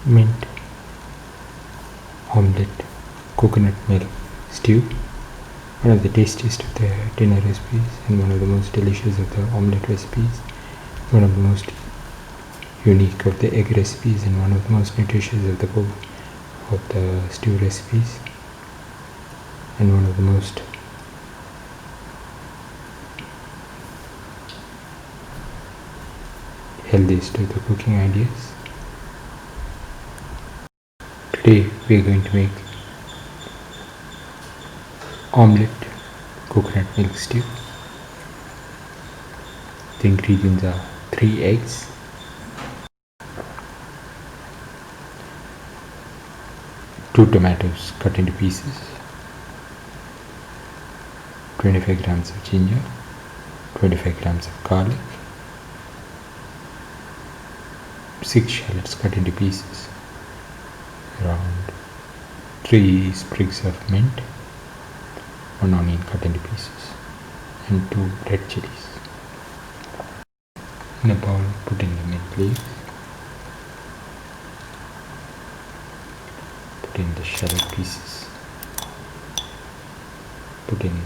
mint omelette coconut milk stew, one of the tastiest of the dinner recipes and one of the most delicious of the omelette recipes, one of the most unique of the egg recipes and one of the most nutritious of the stew recipes, and one of the most healthiest of the cooking ideas. Today we are going to make omelette coconut milk stew. The ingredients are 3 eggs, 2 tomatoes cut into pieces, 25 grams of ginger, 25 grams of garlic, 6 shallots cut into pieces, around 3 sprigs of mint, 1 onion cut into pieces, and 2 red chilies. In a bowl, put in the mint leaves, put in the shallot pieces, put in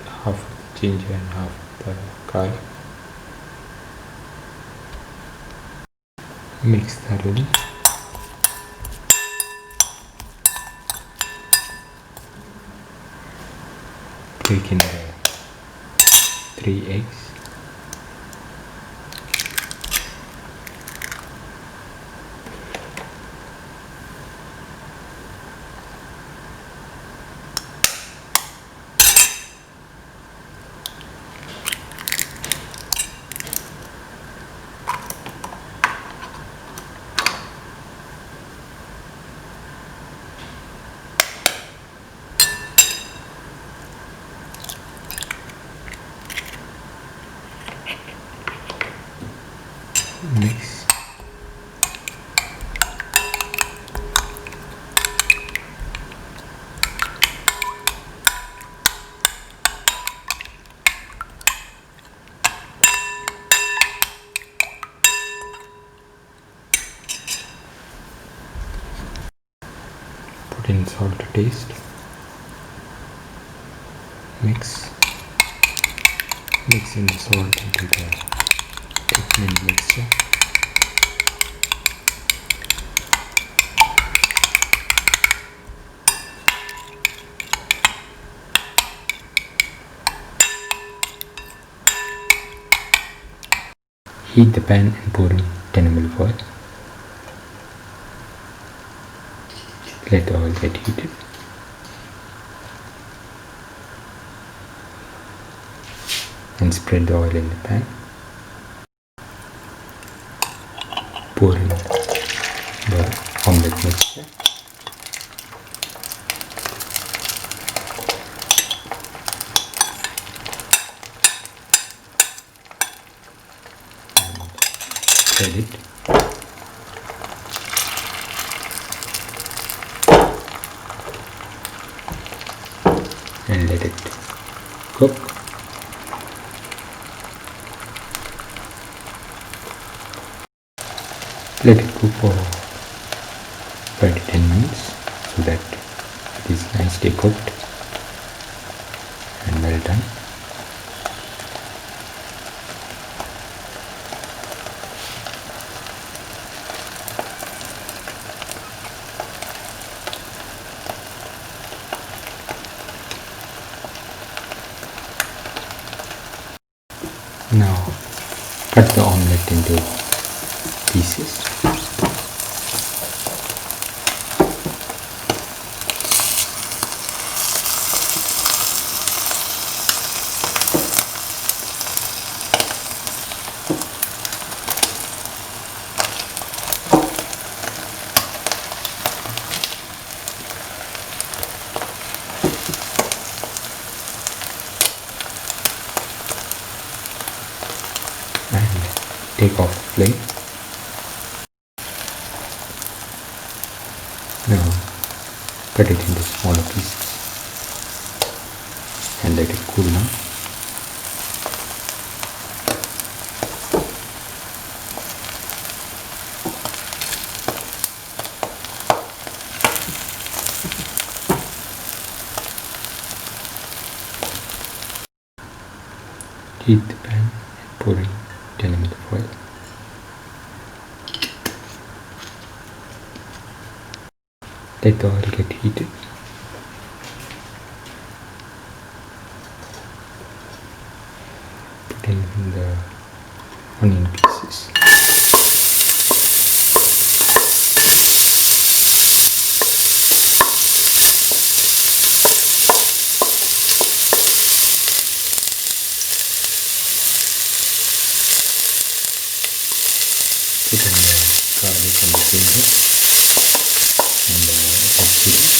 half of the ginger and half of the garlic. Mix thoroughly. Break in the 3 eggs. Mix. Put in salt to taste. Mix. Mix in the salt into the thick mixture. Heat the pan and pour in 10 ml of oil. Let the oil get heated. And spread the oil in the pan. Pour in the omelette mixture. Spread it. And let it cook. Let it cook for 5 to 10 minutes so that it is nicely cooked and well done. Now cut the omelette into pieces. And take off the flame. Now cut it into smaller pieces and let it cool down. Heat the pan and pour in 10 ml of oil. Let the oil get heated. Put in the onion pieces. Put in the garlic and the ginger and the vegetables.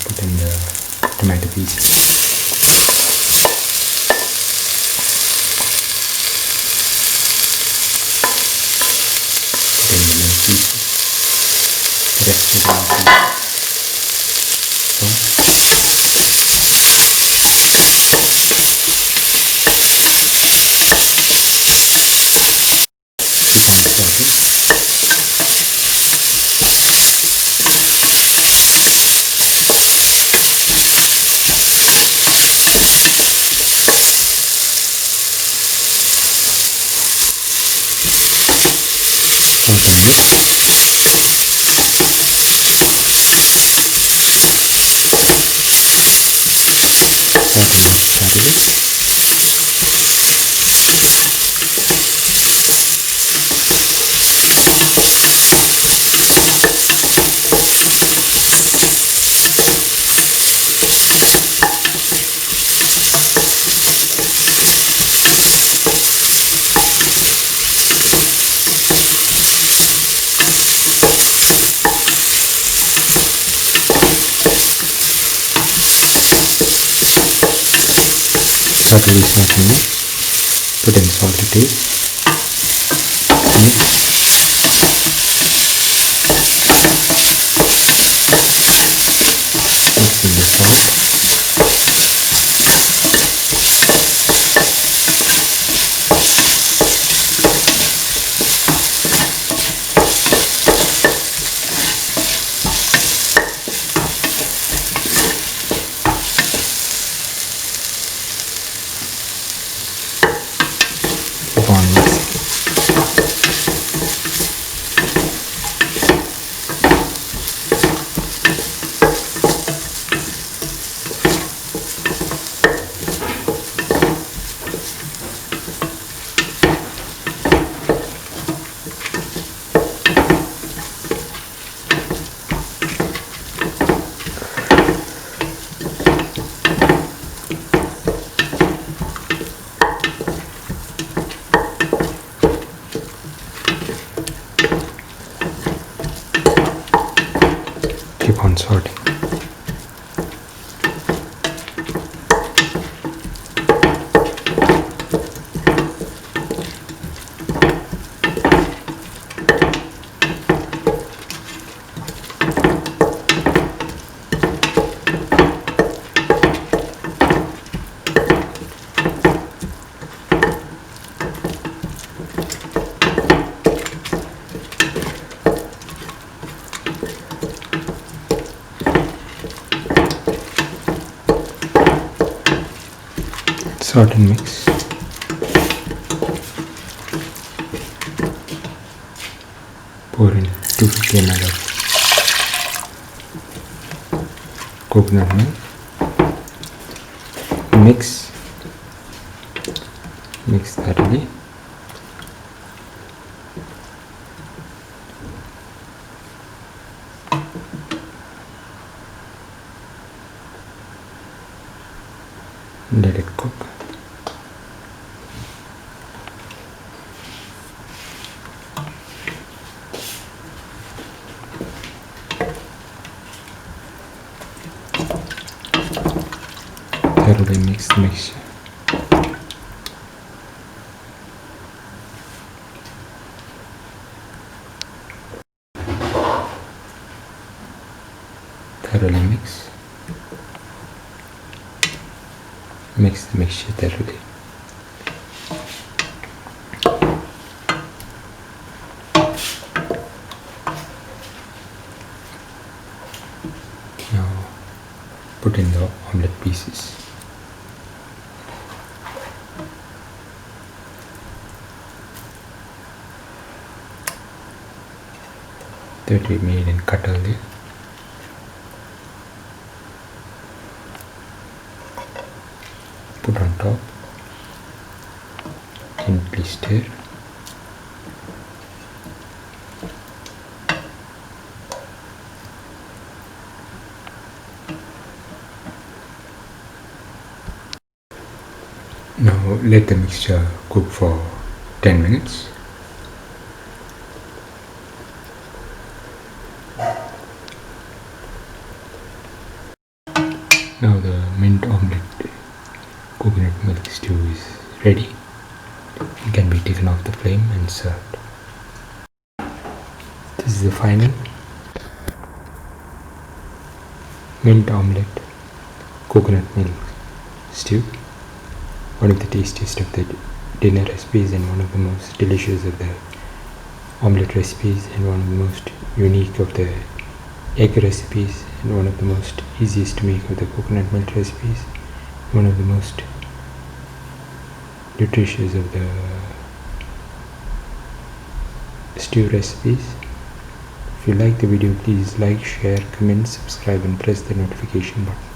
Put in the tomato pieces. Put in the milk pieces. The rest of the milk Saute this nice and mix. Put in salt to taste. Mix. Mix in the salt. Upon mixing, Sort and mix. Pour in 250 ml of coconut milk. Mix thoroughly. Let it cook. Thoroughly mix the mixture. Thoroughly mix the mixture thoroughly. Now put in the omelette pieces. That we made and cut earlier. Put on top. Gently stir. Now let the mixture cook for 10 minutes. Now the mint omelette coconut milk stew is ready. It can be taken off the flame and served. This is the final mint omelette coconut milk stew. One of the tastiest of the dinner recipes and one of the most delicious of the omelette recipes and one of the most unique of the egg recipes and one of the most easiest to make of the coconut milk recipes, one of the most nutritious of the stew recipes. If you like the video, please like, share, comment, subscribe and press the notification button.